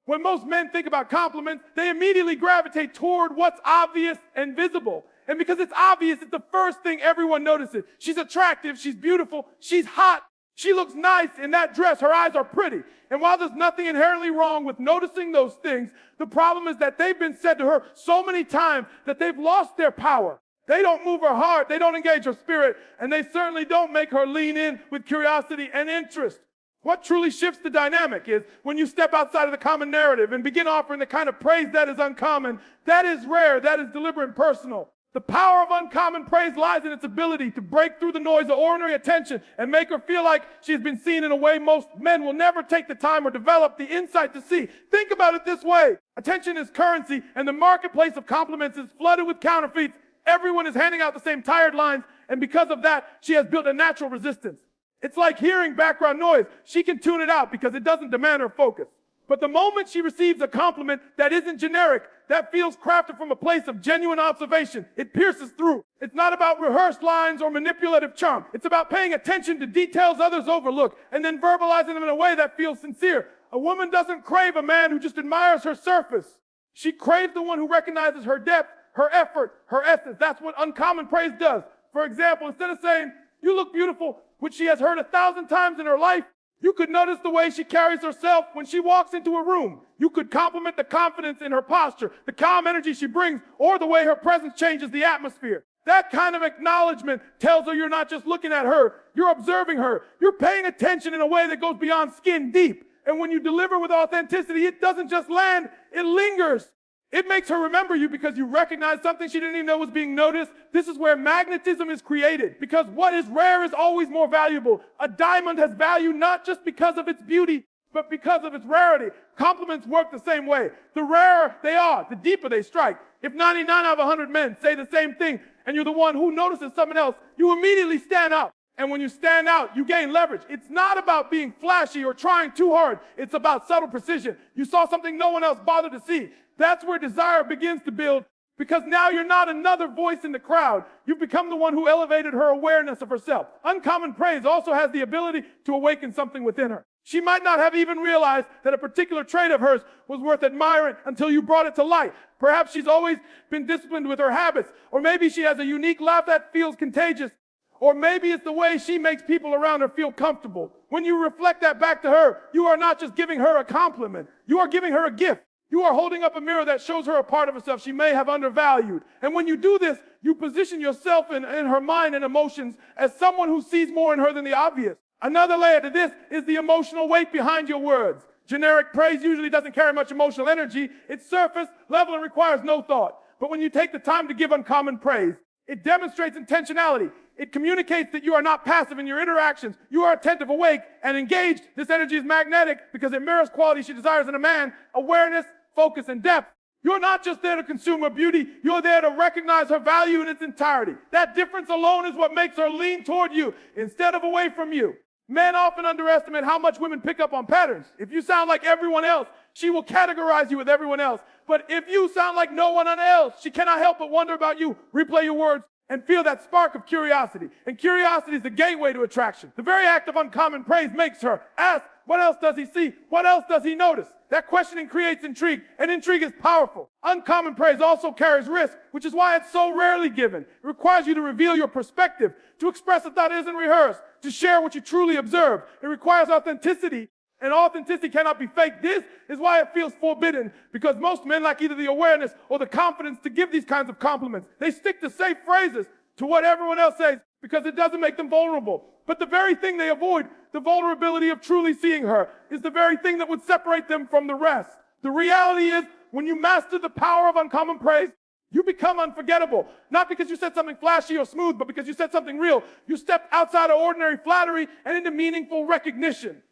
When most men think about compliments, they immediately gravitate toward what's obvious and visible. And because it's obvious, it's the first thing everyone notices. She's attractive, she's beautiful, she's hot, she looks nice in that dress, her eyes are pretty. And while there's nothing inherently wrong with noticing those things, the problem is that they've been said to her so many times that they've lost their power. They don't move her heart, they don't engage her spirit, and they certainly don't make her lean in with curiosity and interest. What truly shifts the dynamic is when you step outside of the common narrative and begin offering the kind of praise that is uncommon, that is rare, that is deliberate and personal. The power of uncommon praise lies in its ability to break through the noise of ordinary attention and make her feel like she's been seen in a way most men will never take the time or develop the insight to see. Think about it this way. Attention is currency, and the marketplace of compliments is flooded with counterfeits. Everyone is handing out the same tired lines, and because of that, she has built a natural resistance. It's like hearing background noise. She can tune it out because it doesn't demand her focus. But the moment she receives a compliment that isn't generic, that feels crafted from a place of genuine observation, it pierces through. It's not about rehearsed lines or manipulative charm. It's about paying attention to details others overlook and then verbalizing them in a way that feels sincere. A woman doesn't crave a man who just admires her surface. She craves the one who recognizes her depth, her effort, her essence. That's what uncommon praise does. For example, instead of saying, "You look beautiful," which she has heard 1,000 times in her life, you could notice the way she carries herself when she walks into a room. You could compliment the confidence in her posture, the calm energy she brings, or the way her presence changes the atmosphere. That kind of acknowledgement tells her you're not just looking at her, you're observing her. You're paying attention in a way that goes beyond skin deep. And when you deliver with authenticity, it doesn't just land, it lingers. It makes her remember you because you recognize something she didn't even know was being noticed. This is where magnetism is created, because what is rare is always more valuable. A diamond has value not just because of its beauty, but because of its rarity. Compliments work the same way. The rarer they are, the deeper they strike. If 99 out of 100 men say the same thing, and you're the one who notices someone else, you immediately stand out. And when you stand out, you gain leverage. It's not about being flashy or trying too hard. It's about subtle precision. You saw something no one else bothered to see. That's where desire begins to build, because now you're not another voice in the crowd. You've become the one who elevated her awareness of herself. Uncommon praise also has the ability to awaken something within her. She might not have even realized that a particular trait of hers was worth admiring until you brought it to light. Perhaps she's always been disciplined with her habits, or maybe she has a unique laugh that feels contagious, or maybe it's the way she makes people around her feel comfortable. When you reflect that back to her, you are not just giving her a compliment. You are giving her a gift. You are holding up a mirror that shows her a part of herself she may have undervalued. And when you do this, you position yourself in her mind and emotions as someone who sees more in her than the obvious. Another layer to this is the emotional weight behind your words. Generic praise usually doesn't carry much emotional energy. It's surface level and requires no thought. But when you take the time to give uncommon praise, it demonstrates intentionality. It communicates that you are not passive in your interactions. You are attentive, awake, and engaged. This energy is magnetic because it mirrors qualities she desires in a man: awareness, focus, and depth. You're not just there to consume her beauty. You're there to recognize her value in its entirety. That difference alone is what makes her lean toward you instead of away from you. Men often underestimate how much women pick up on patterns. If you sound like everyone else, she will categorize you with everyone else. But if you sound like no one else, she cannot help but wonder about you, replay your words, and feel that spark of curiosity. And curiosity is the gateway to attraction. The very act of uncommon praise makes her ask, what else does he see? What else does he notice? That questioning creates intrigue, and intrigue is powerful. Uncommon praise also carries risk, which is why it's so rarely given. It requires you to reveal your perspective, to express a thought that isn't rehearsed, to share what you truly observe. It requires authenticity, and authenticity cannot be faked. This is why it feels forbidden, because most men lack either the awareness or the confidence to give these kinds of compliments. They stick to safe phrases, to what everyone else says, because it doesn't make them vulnerable. But the very thing they avoid, the vulnerability of truly seeing her, is the very thing that would separate them from the rest. The reality is, when you master the power of uncommon praise, you become unforgettable. Not because you said something flashy or smooth, but because you said something real. You stepped outside of ordinary flattery and into meaningful recognition.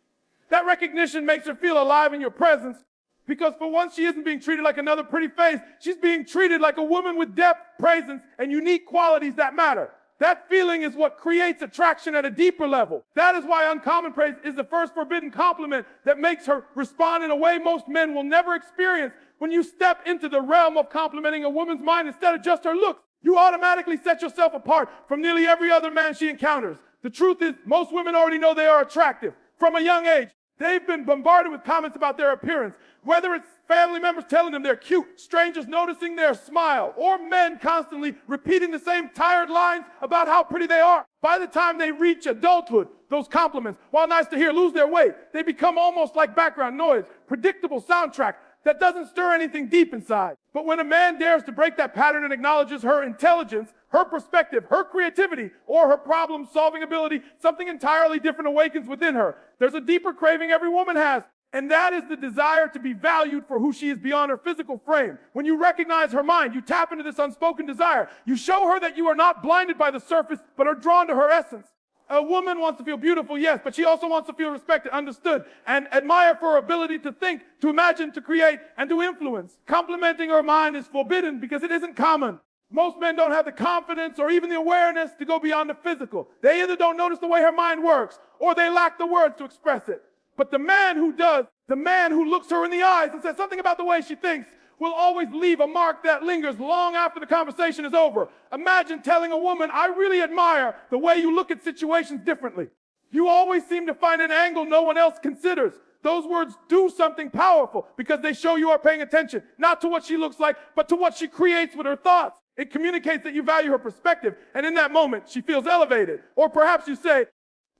That recognition makes her feel alive in your presence, because for once she isn't being treated like another pretty face. She's being treated like a woman with depth, presence, and unique qualities that matter. That feeling is what creates attraction at a deeper level. That is why uncommon praise is the first forbidden compliment that makes her respond in a way most men will never experience. When you step into the realm of complimenting a woman's mind instead of just her looks, you automatically set yourself apart from nearly every other man she encounters. The truth is, most women already know they are attractive from a young age. They've been bombarded with comments about their appearance, whether it's family members telling them they're cute, strangers noticing their smile, or men constantly repeating the same tired lines about how pretty they are. By the time they reach adulthood, those compliments, while nice to hear, lose their weight. They become almost like background noise, predictable soundtrack that doesn't stir anything deep inside. But when a man dares to break that pattern and acknowledges her intelligence, her perspective, her creativity, or her problem-solving ability, something entirely different awakens within her. There's a deeper craving every woman has, and that is the desire to be valued for who she is beyond her physical frame. When you recognize her mind, you tap into this unspoken desire. You show her that you are not blinded by the surface, but are drawn to her essence. A woman wants to feel beautiful, yes, but she also wants to feel respected, understood, and admired for her ability to think, to imagine, to create, and to influence. Complimenting her mind is forbidden because it isn't common. Most men don't have the confidence or even the awareness to go beyond the physical. They either don't notice the way her mind works, or they lack the words to express it. But the man who does, the man who looks her in the eyes and says something about the way she thinks, will always leave a mark that lingers long after the conversation is over. Imagine telling a woman, I really admire the way you look at situations differently. You always seem to find an angle no one else considers. Those words do something powerful because they show you are paying attention, not to what she looks like, but to what she creates with her thoughts. It communicates that you value her perspective, and in that moment, she feels elevated. Or perhaps you say,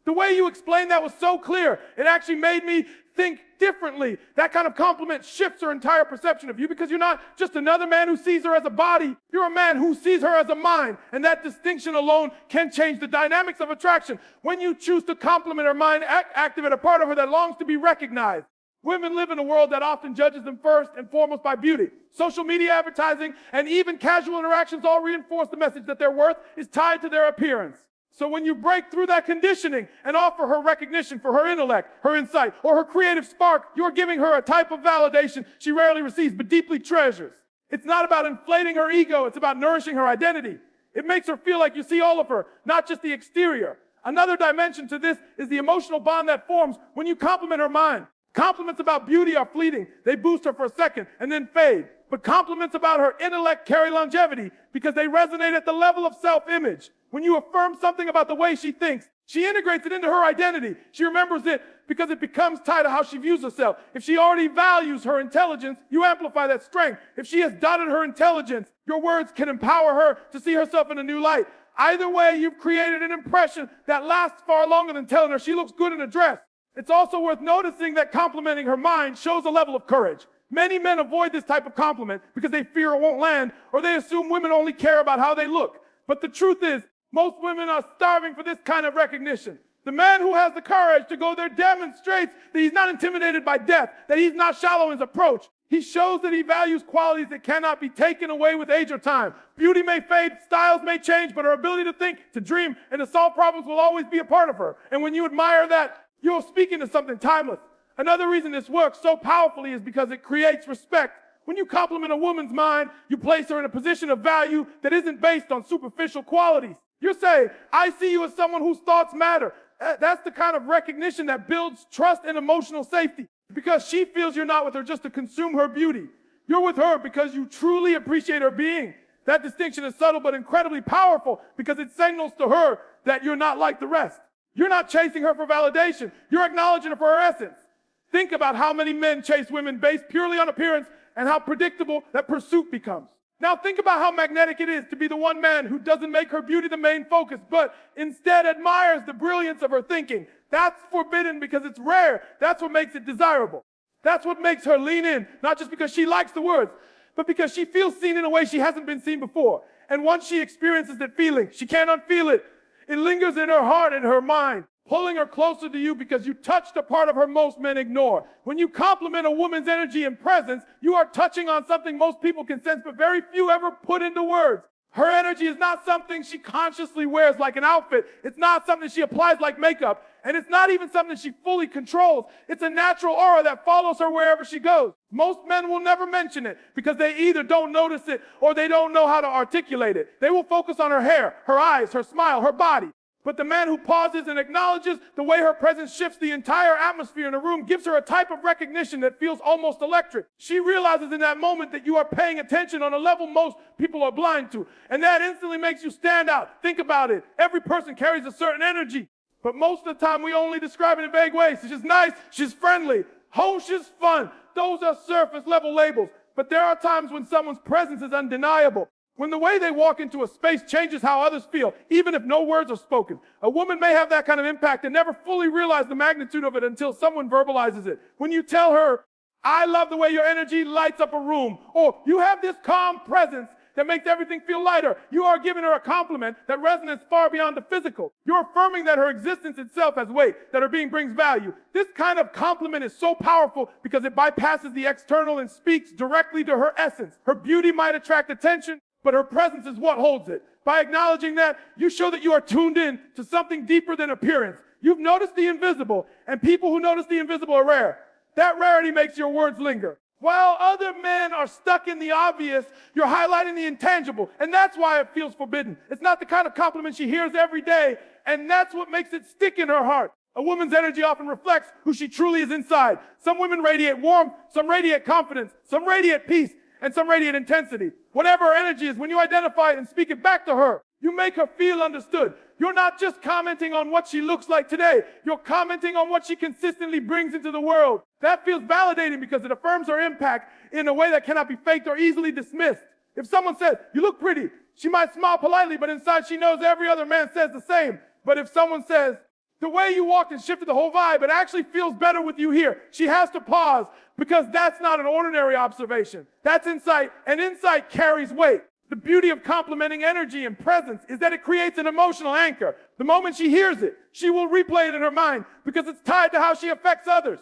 the way you explained that was so clear, it actually made me think differently. That kind of compliment shifts her entire perception of you because you're not just another man who sees her as a body. You're a man who sees her as a mind. And that distinction alone can change the dynamics of attraction. When you choose to compliment her mind, activate a part of her that longs to be recognized. Women live in a world that often judges them first and foremost by beauty. Social media advertising and even casual interactions all reinforce the message that their worth is tied to their appearance. So when you break through that conditioning and offer her recognition for her intellect, her insight, or her creative spark, you're giving her a type of validation she rarely receives but deeply treasures. It's not about inflating her ego, it's about nourishing her identity. It makes her feel like you see all of her, not just the exterior. Another dimension to this is the emotional bond that forms when you compliment her mind. Compliments about beauty are fleeting. They boost her for a second and then fade. But compliments about her intellect carry longevity because they resonate at the level of self-image. When you affirm something about the way she thinks, she integrates it into her identity. She remembers it because it becomes tied to how she views herself. If she already values her intelligence, you amplify that strength. If she has dotted her intelligence, your words can empower her to see herself in a new light. Either way, you've created an impression that lasts far longer than telling her she looks good in a dress. It's also worth noticing that complimenting her mind shows a level of courage. Many men avoid this type of compliment because they fear it won't land, or they assume women only care about how they look. But the truth is, most women are starving for this kind of recognition. The man who has the courage to go there demonstrates that he's not intimidated by death, that he's not shallow in his approach. He shows that he values qualities that cannot be taken away with age or time. Beauty may fade, styles may change, but her ability to think, to dream, and to solve problems will always be a part of her. And when you admire that, you're speaking to something timeless. Another reason this works so powerfully is because it creates respect. When you compliment a woman's mind, you place her in a position of value that isn't based on superficial qualities. You're saying, I see you as someone whose thoughts matter. That's the kind of recognition that builds trust and emotional safety because she feels you're not with her just to consume her beauty. You're with her because you truly appreciate her being. That distinction is subtle but incredibly powerful because it signals to her that you're not like the rest. You're not chasing her for validation. You're acknowledging her for her essence. Think about how many men chase women based purely on appearance and how predictable that pursuit becomes. Now think about how magnetic it is to be the one man who doesn't make her beauty the main focus, but instead admires the brilliance of her thinking. That's forbidden because it's rare. That's what makes it desirable. That's what makes her lean in, not just because she likes the words, but because she feels seen in a way she hasn't been seen before. And once she experiences that feeling, she can't unfeel it. It lingers in her heart and her mind, pulling her closer to you because you touched a part of her most men ignore. When you compliment a woman's energy and presence, you are touching on something most people can sense, but very few ever put into words. Her energy is not something she consciously wears like an outfit. It's not something she applies like makeup. And it's not even something she fully controls. It's a natural aura that follows her wherever she goes. Most men will never mention it because they either don't notice it or they don't know how to articulate it. They will focus on her hair, her eyes, her smile, her body. But the man who pauses and acknowledges the way her presence shifts the entire atmosphere in a room gives her a type of recognition that feels almost electric. She realizes in that moment that you are paying attention on a level most people are blind to. And that instantly makes you stand out. Think about it. Every person carries a certain energy. But most of the time, we only describe it in vague ways. She's just nice. She's friendly. Oh, she's fun. Those are surface level labels. But there are times when someone's presence is undeniable. When the way they walk into a space changes how others feel, even if no words are spoken. A woman may have that kind of impact and never fully realize the magnitude of it until someone verbalizes it. When you tell her, I love the way your energy lights up a room, or you have this calm presence that makes everything feel lighter. You are giving her a compliment that resonates far beyond the physical. You're affirming that her existence itself has weight, that her being brings value. This kind of compliment is so powerful because it bypasses the external and speaks directly to her essence. Her beauty might attract attention, but her presence is what holds it. By acknowledging that, you show that you are tuned in to something deeper than appearance. You've noticed the invisible, and people who notice the invisible are rare. That rarity makes your words linger. While other men are stuck in the obvious, you're highlighting the intangible, and that's why it feels forbidden. It's not the kind of compliment she hears every day, and that's what makes it stick in her heart. A woman's energy often reflects who she truly is inside. Some women radiate warmth, some radiate confidence, some radiate peace, and some radiate intensity. Whatever her energy is, when you identify it and speak it back to her, you make her feel understood. You're not just commenting on what she looks like today. You're commenting on what she consistently brings into the world. That feels validating because it affirms her impact in a way that cannot be faked or easily dismissed. If someone says, you look pretty, she might smile politely, but inside she knows every other man says the same. But if someone says, the way you walked and shifted the whole vibe, it actually feels better with you here, she has to pause because that's not an ordinary observation. That's insight, and insight carries weight. The beauty of complimenting energy and presence is that it creates an emotional anchor. The moment she hears it, she will replay it in her mind because it's tied to how she affects others.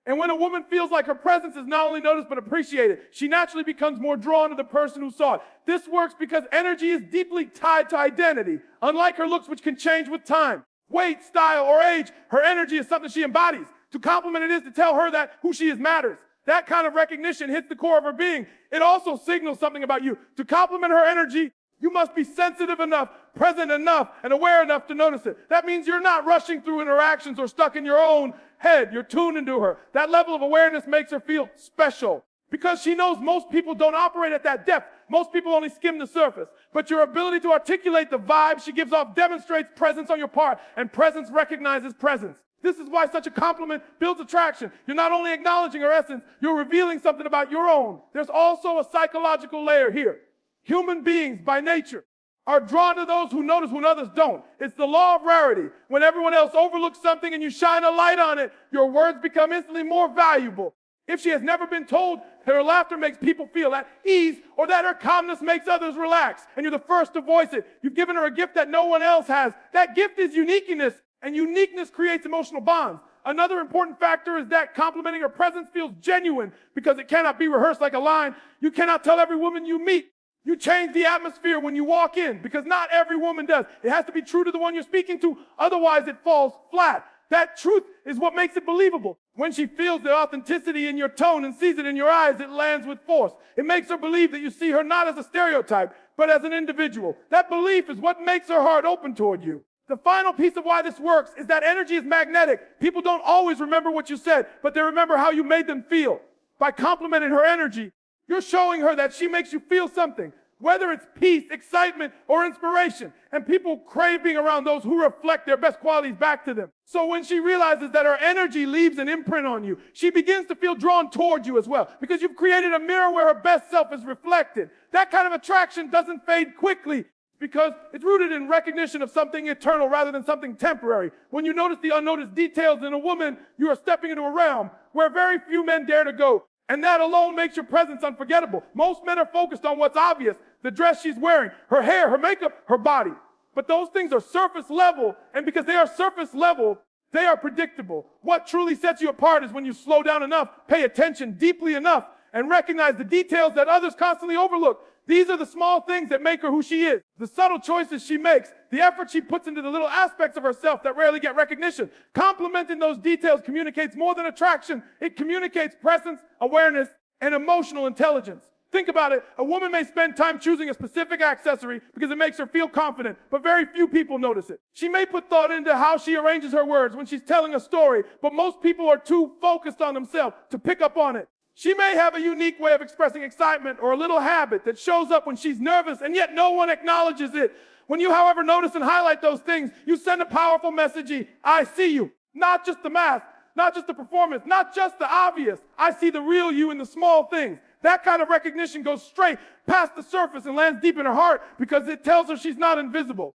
And when a woman feels like her presence is not only noticed but appreciated, she naturally becomes more drawn to the person who saw it. This works because energy is deeply tied to identity. Unlike her looks, which can change with time, weight, style, or age, her energy is something she embodies. To compliment it is to tell her that who she is matters. That kind of recognition hits the core of her being. It also signals something about you. To compliment her energy, you must be sensitive enough, present enough, and aware enough to notice it. That means you're not rushing through interactions or stuck in your own head. You're tuned into her. That level of awareness makes her feel special because she knows most people don't operate at that depth. Most people only skim the surface. But your ability to articulate the vibe she gives off demonstrates presence on your part, and presence recognizes presence. This is why such a compliment builds attraction. You're not only acknowledging her essence, you're revealing something about your own. There's also a psychological layer here. Human beings, by nature, are drawn to those who notice when others don't. It's the law of rarity. When everyone else overlooks something and you shine a light on it, your words become instantly more valuable. If she has never been told that her laughter makes people feel at ease or that her calmness makes others relax, and you're the first to voice it, you've given her a gift that no one else has. That gift is uniqueness. And uniqueness creates emotional bonds. Another important factor is that complimenting her presence feels genuine because it cannot be rehearsed like a line. You cannot tell every woman you meet. You change the atmosphere when you walk in because not every woman does. It has to be true to the one you're speaking to. Otherwise, it falls flat. That truth is what makes it believable. When she feels the authenticity in your tone and sees it in your eyes, it lands with force. It makes her believe that you see her not as a stereotype, but as an individual. That belief is what makes her heart open toward you. The final piece of why this works is that energy is magnetic. People don't always remember what you said, but they remember how you made them feel. By complimenting her energy, you're showing her that she makes you feel something, whether it's peace, excitement, or inspiration. And people crave being around those who reflect their best qualities back to them. So when she realizes that her energy leaves an imprint on you, she begins to feel drawn toward you as well, because you've created a mirror where her best self is reflected. That kind of attraction doesn't fade quickly, because it's rooted in recognition of something eternal rather than something temporary. When you notice the unnoticed details in a woman, you are stepping into a realm where very few men dare to go. And that alone makes your presence unforgettable. Most men are focused on what's obvious, the dress she's wearing, her hair, her makeup, her body. But those things are surface level, and because they are surface level, they are predictable. What truly sets you apart is when you slow down enough, pay attention deeply enough, and recognize the details that others constantly overlook. These are the small things that make her who she is. The subtle choices she makes, the effort she puts into the little aspects of herself that rarely get recognition. Complimenting those details communicates more than attraction. It communicates presence, awareness, and emotional intelligence. Think about it. A woman may spend time choosing a specific accessory because it makes her feel confident, but very few people notice it. She may put thought into how she arranges her words when she's telling a story, but most people are too focused on themselves to pick up on it. She may have a unique way of expressing excitement or a little habit that shows up when she's nervous, and yet no one acknowledges it. When you, however, notice and highlight those things, you send a powerful message. I see you. Not just the mask, not just the performance, not just the obvious. I see the real you in the small things. That kind of recognition goes straight past the surface and lands deep in her heart because it tells her she's not invisible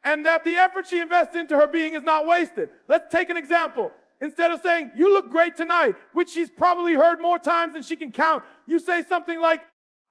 and that the effort she invests into her being is not wasted. Let's take an example. Instead of saying, you look great tonight, which she's probably heard more times than she can count, you say something like,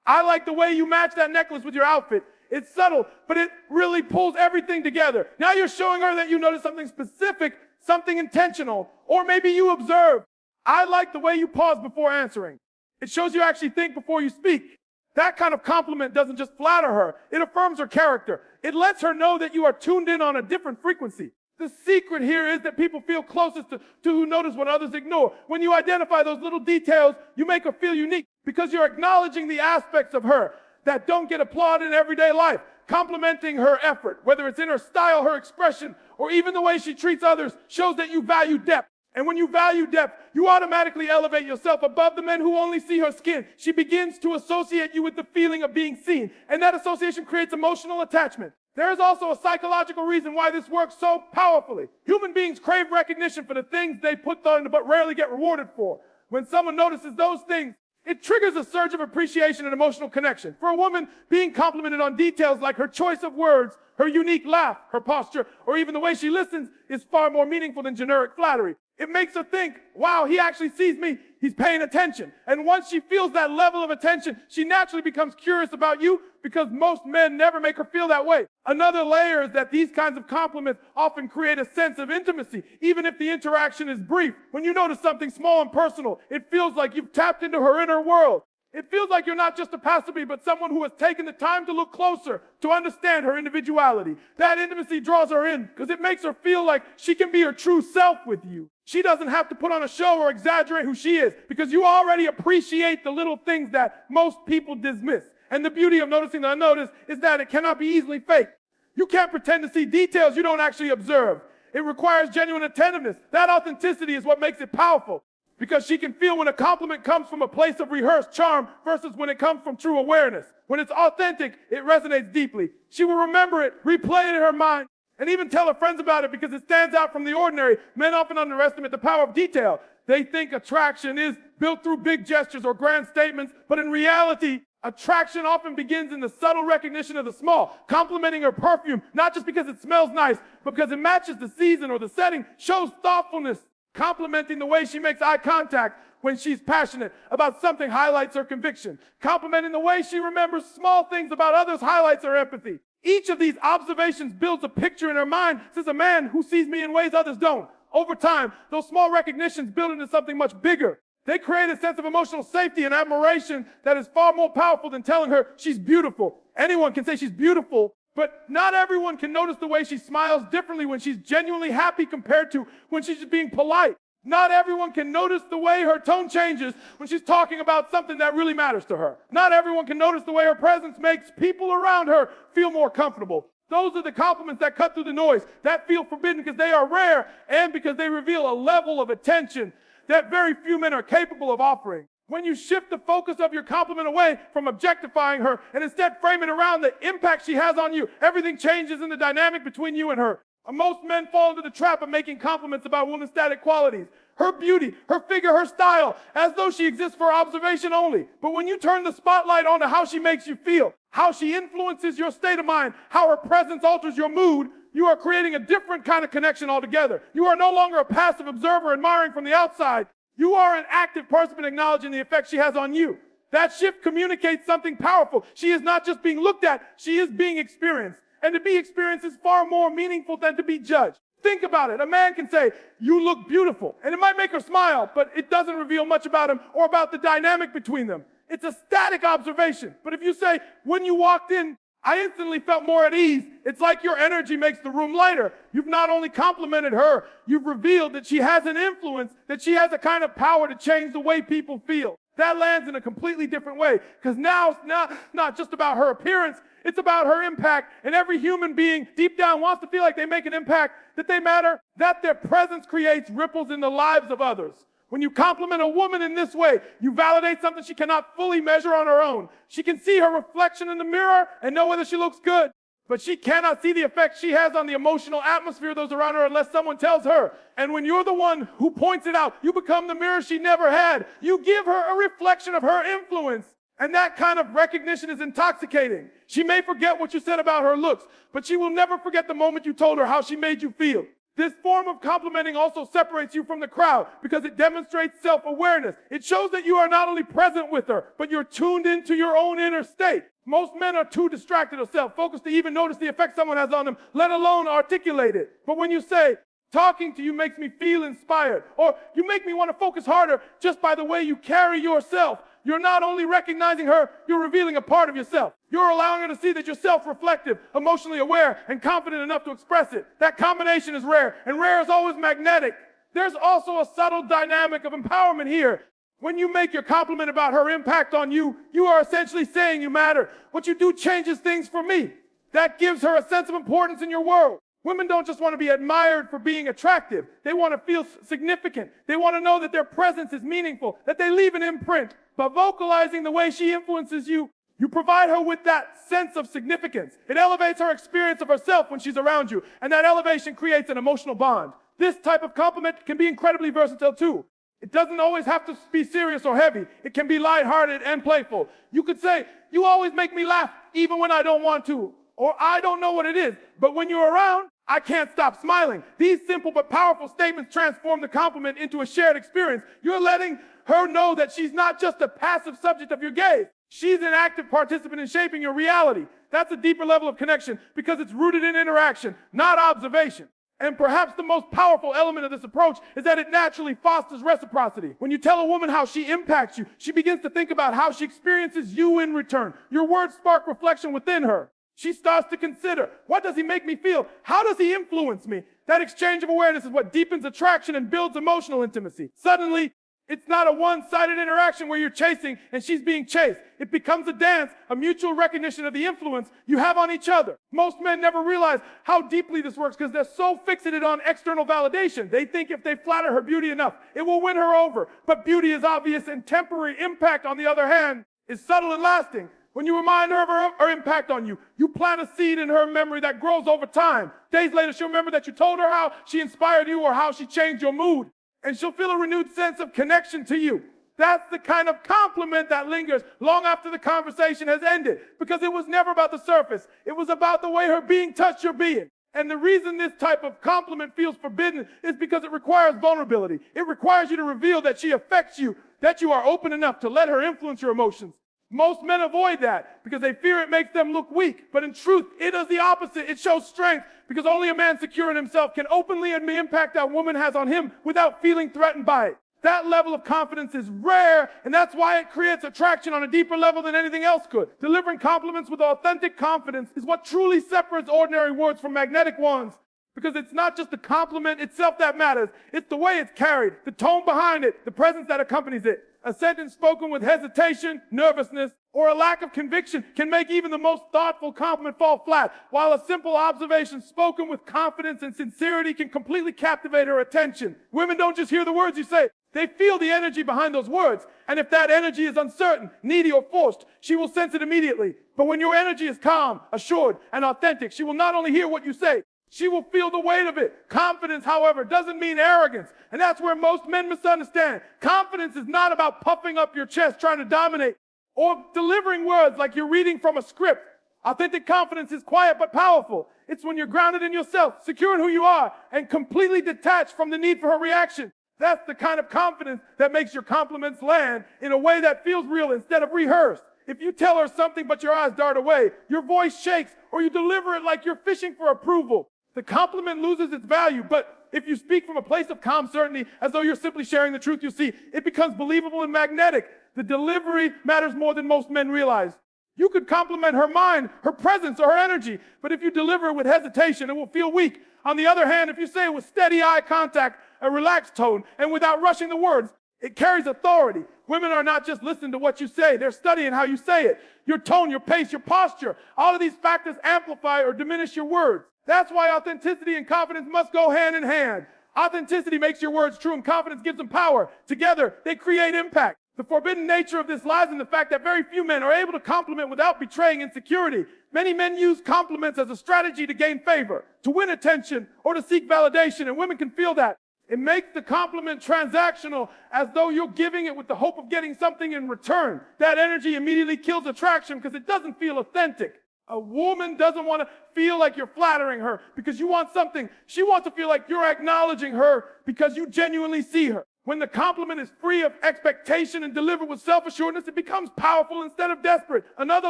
I like the way you match that necklace with your outfit. It's subtle, but it really pulls everything together. Now you're showing her that you notice something specific, something intentional, or maybe you observe. I like the way you pause before answering. It shows you actually think before you speak. That kind of compliment doesn't just flatter her. It affirms her character. It lets her know that you are tuned in on a different frequency. The secret here is that people feel closest to who notice what others ignore. When you identify those little details, you make her feel unique because you're acknowledging the aspects of her that don't get applauded in everyday life. Complimenting her effort, whether it's in her style, her expression, or even the way she treats others, shows that you value depth. And when you value depth, you automatically elevate yourself above the men who only see her skin. She begins to associate you with the feeling of being seen, and that association creates emotional attachment. There is also a psychological reason why this works so powerfully. Human beings crave recognition for the things they put on but rarely get rewarded for. When someone notices those things, it triggers a surge of appreciation and emotional connection. For a woman, being complimented on details like her choice of words, her unique laugh, her posture, or even the way she listens is far more meaningful than generic flattery. It makes her think, wow, he actually sees me. He's paying attention. And once she feels that level of attention, she naturally becomes curious about you because most men never make her feel that way. Another layer is that these kinds of compliments often create a sense of intimacy, even if the interaction is brief. When you notice something small and personal, it feels like you've tapped into her inner world. It feels like you're not just a passerby, but someone who has taken the time to look closer, to understand her individuality. That intimacy draws her in because it makes her feel like she can be her true self with you. She doesn't have to put on a show or exaggerate who she is because you already appreciate the little things that most people dismiss. And the beauty of noticing the unnoticed is that it cannot be easily faked. You can't pretend to see details you don't actually observe. It requires genuine attentiveness. That authenticity is what makes it powerful. Because she can feel when a compliment comes from a place of rehearsed charm versus when it comes from true awareness. When it's authentic, it resonates deeply. She will remember it, replay it in her mind, and even tell her friends about it because it stands out from the ordinary. Men often underestimate the power of detail. They think attraction is built through big gestures or grand statements, but in reality, attraction often begins in the subtle recognition of the small. Complimenting her perfume, not just because it smells nice, but because it matches the season or the setting, shows thoughtfulness. Complimenting the way she makes eye contact when she's passionate about something highlights her conviction. Complimenting the way she remembers small things about others highlights her empathy. Each of these observations builds a picture in her mind. This is a man who sees me in ways others don't. Over time, those small recognitions build into something much bigger. They create a sense of emotional safety and admiration that is far more powerful than telling her she's beautiful. Anyone can say she's beautiful, but not everyone can notice the way she smiles differently when she's genuinely happy compared to when she's just being polite. Not everyone can notice the way her tone changes when she's talking about something that really matters to her. Not everyone can notice the way her presence makes people around her feel more comfortable. Those are the compliments that cut through the noise, that feel forbidden because they are rare and because they reveal a level of attention that very few men are capable of offering. When you shift the focus of your compliment away from objectifying her and instead frame it around the impact she has on you, everything changes in the dynamic between you and her. Most men fall into the trap of making compliments about women's static qualities. Her beauty, her figure, her style, as though she exists for observation only. But when you turn the spotlight onto how she makes you feel, how she influences your state of mind, how her presence alters your mood, you are creating a different kind of connection altogether. You are no longer a passive observer admiring from the outside. You are an active person acknowledging the effect she has on you. That shift communicates something powerful. She is not just being looked at, she is being experienced. And to be experienced is far more meaningful than to be judged. Think about it. A man can say, you look beautiful. And it might make her smile, but it doesn't reveal much about him or about the dynamic between them. It's a static observation. But if you say, when you walked in, I instantly felt more at ease. It's like your energy makes the room lighter. You've not only complimented her, you've revealed that she has an influence, that she has a kind of power to change the way people feel. That lands in a completely different way. Because now it's not just about her appearance, it's about her impact. And every human being deep down wants to feel like they make an impact, that they matter, that their presence creates ripples in the lives of others. When you compliment a woman in this way, you validate something she cannot fully measure on her own. She can see her reflection in the mirror and know whether she looks good, but she cannot see the effect she has on the emotional atmosphere of those around her unless someone tells her. And when you're the one who points it out, you become the mirror she never had. You give her a reflection of her influence. And that kind of recognition is intoxicating. She may forget what you said about her looks, but she will never forget the moment you told her how she made you feel. This form of complimenting also separates you from the crowd because it demonstrates self-awareness. It shows that you are not only present with her, but you're tuned into your own inner state. Most men are too distracted or self-focused to even notice the effect someone has on them, let alone articulate it. But when you say, talking to you makes me feel inspired, or you make me want to focus harder just by the way you carry yourself, you're not only recognizing her, you're revealing a part of yourself. You're allowing her to see that you're self-reflective, emotionally aware, and confident enough to express it. That combination is rare, and rare is always magnetic. There's also a subtle dynamic of empowerment here. When you make your compliment about her impact on you, you are essentially saying you matter. What you do changes things for me. That gives her a sense of importance in your world. Women don't just want to be admired for being attractive. They want to feel significant. They want to know that their presence is meaningful, that they leave an imprint. By vocalizing the way she influences you, you provide her with that sense of significance. It elevates her experience of herself when she's around you, and that elevation creates an emotional bond. This type of compliment can be incredibly versatile too. It doesn't always have to be serious or heavy. It can be lighthearted and playful. You could say, "You always make me laugh even when I don't want to," or "I don't know what it is, but when you're around, I can't stop smiling." These simple but powerful statements transform the compliment into a shared experience. You're letting her know that she's not just a passive subject of your gaze. She's an active participant in shaping your reality. That's a deeper level of connection because it's rooted in interaction, not observation. And perhaps the most powerful element of this approach is that it naturally fosters reciprocity. When you tell a woman how she impacts you, she begins to think about how she experiences you in return. Your words spark reflection within her. She starts to consider, what does he make me feel? How does he influence me? That exchange of awareness is what deepens attraction and builds emotional intimacy. Suddenly, it's not a one-sided interaction where you're chasing and she's being chased. It becomes a dance, a mutual recognition of the influence you have on each other. Most men never realize how deeply this works because they're so fixated on external validation. They think if they flatter her beauty enough, it will win her over. But beauty is obvious and temporary. Impact, on the other hand, is subtle and lasting. When you remind her of her impact on you, you plant a seed in her memory that grows over time. Days later, she'll remember that you told her how she inspired you or how she changed your mood. And she'll feel a renewed sense of connection to you. That's the kind of compliment that lingers long after the conversation has ended, because it was never about the surface. It was about the way her being touched your being. And the reason this type of compliment feels forbidden is because it requires vulnerability. It requires you to reveal that she affects you, that you are open enough to let her influence your emotions. Most men avoid that because they fear it makes them look weak. But in truth, it does the opposite. It shows strength because only a man secure in himself can openly admit the impact that woman has on him without feeling threatened by it. That level of confidence is rare, and that's why it creates attraction on a deeper level than anything else could. Delivering compliments with authentic confidence is what truly separates ordinary words from magnetic ones. Because it's not just the compliment itself that matters. It's the way it's carried, the tone behind it, the presence that accompanies it. A sentence spoken with hesitation, nervousness, or a lack of conviction can make even the most thoughtful compliment fall flat, while a simple observation spoken with confidence and sincerity can completely captivate her attention. Women don't just hear the words you say, they feel the energy behind those words. And if that energy is uncertain, needy, or forced, she will sense it immediately. But when your energy is calm, assured, and authentic, she will not only hear what you say, she will feel the weight of it. Confidence, however, doesn't mean arrogance. And that's where most men misunderstand. Confidence is not about puffing up your chest, trying to dominate, or delivering words like you're reading from a script. Authentic confidence is quiet but powerful. It's when you're grounded in yourself, secure in who you are, and completely detached from the need for her reaction. That's the kind of confidence that makes your compliments land in a way that feels real instead of rehearsed. If you tell her something but your eyes dart away, your voice shakes, or you deliver it like you're fishing for approval, the compliment loses its value. But if you speak from a place of calm certainty, as though you're simply sharing the truth you see, it becomes believable and magnetic. The delivery matters more than most men realize. You could compliment her mind, her presence, or her energy, but if you deliver it with hesitation, it will feel weak. On the other hand, if you say it with steady eye contact, a relaxed tone, and without rushing the words, it carries authority. Women are not just listening to what you say, they're studying how you say it. Your tone, your pace, your posture, all of these factors amplify or diminish your words. That's why authenticity and confidence must go hand in hand. Authenticity makes your words true, and confidence gives them power. Together, they create impact. The forbidden nature of this lies in the fact that very few men are able to compliment without betraying insecurity. Many men use compliments as a strategy to gain favor, to win attention, or to seek validation, and women can feel that. It makes the compliment transactional, as though you're giving it with the hope of getting something in return. That energy immediately kills attraction because it doesn't feel authentic. A woman doesn't want to feel like you're flattering her because you want something. She wants to feel like you're acknowledging her because you genuinely see her. When the compliment is free of expectation and delivered with self-assuredness, it becomes powerful instead of desperate. Another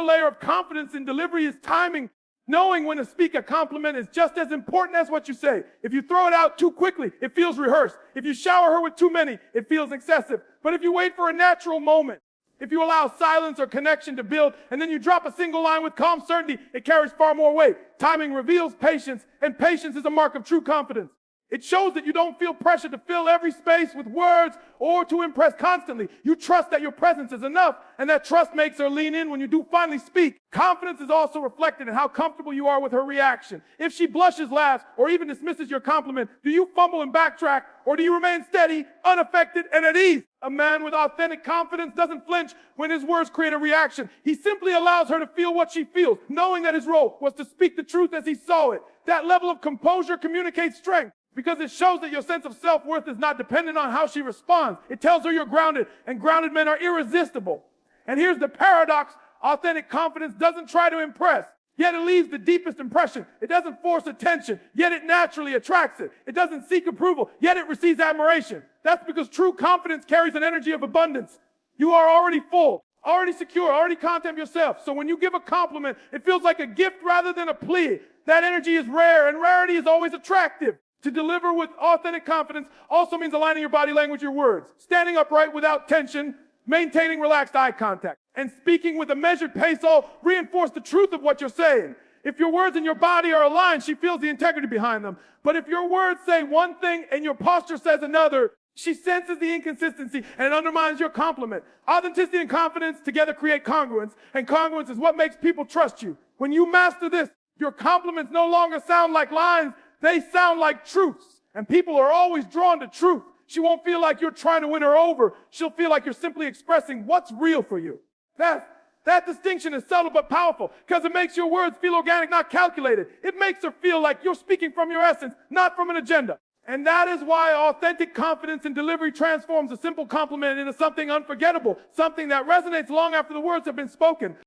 layer of confidence in delivery is timing. Knowing when to speak a compliment is just as important as what you say. If you throw it out too quickly, it feels rehearsed. If you shower her with too many, it feels excessive. But if you wait for a natural moment, if you allow silence or connection to build, and then you drop a single line with calm certainty, it carries far more weight. Timing reveals patience, and patience is a mark of true confidence. It shows that you don't feel pressure to fill every space with words or to impress constantly. You trust that your presence is enough, and that trust makes her lean in when you do finally speak. Confidence is also reflected in how comfortable you are with her reaction. If she blushes, laughs, or even dismisses your compliment, do you fumble and backtrack, or do you remain steady, unaffected, and at ease? A man with authentic confidence doesn't flinch when his words create a reaction. He simply allows her to feel what she feels, knowing that his role was to speak the truth as he saw it. That level of composure communicates strength, because it shows that your sense of self-worth is not dependent on how she responds. It tells her you're grounded, and grounded men are irresistible. And here's the paradox. Authentic confidence doesn't try to impress, yet it leaves the deepest impression. It doesn't force attention, yet it naturally attracts it. It doesn't seek approval, yet it receives admiration. That's because true confidence carries an energy of abundance. You are already full, already secure, already content yourself. So when you give a compliment, it feels like a gift rather than a plea. That energy is rare, and rarity is always attractive. To deliver with authentic confidence also means aligning your body language, your words, standing upright without tension, maintaining relaxed eye contact, and speaking with a measured pace all reinforce the truth of what you're saying. If your words and your body are aligned, she feels the integrity behind them. But if your words say one thing and your posture says another, she senses the inconsistency and it undermines your compliment. Authenticity and confidence together create congruence, and congruence is what makes people trust you. When you master this, your compliments no longer sound like lines, they sound like truths, and people are always drawn to truth. She won't feel like you're trying to win her over. She'll feel like you're simply expressing what's real for you. That distinction is subtle but powerful because it makes your words feel organic, not calculated. It makes her feel like you're speaking from your essence, not from an agenda. And that is why authentic confidence in delivery transforms a simple compliment into something unforgettable, something that resonates long after the words have been spoken.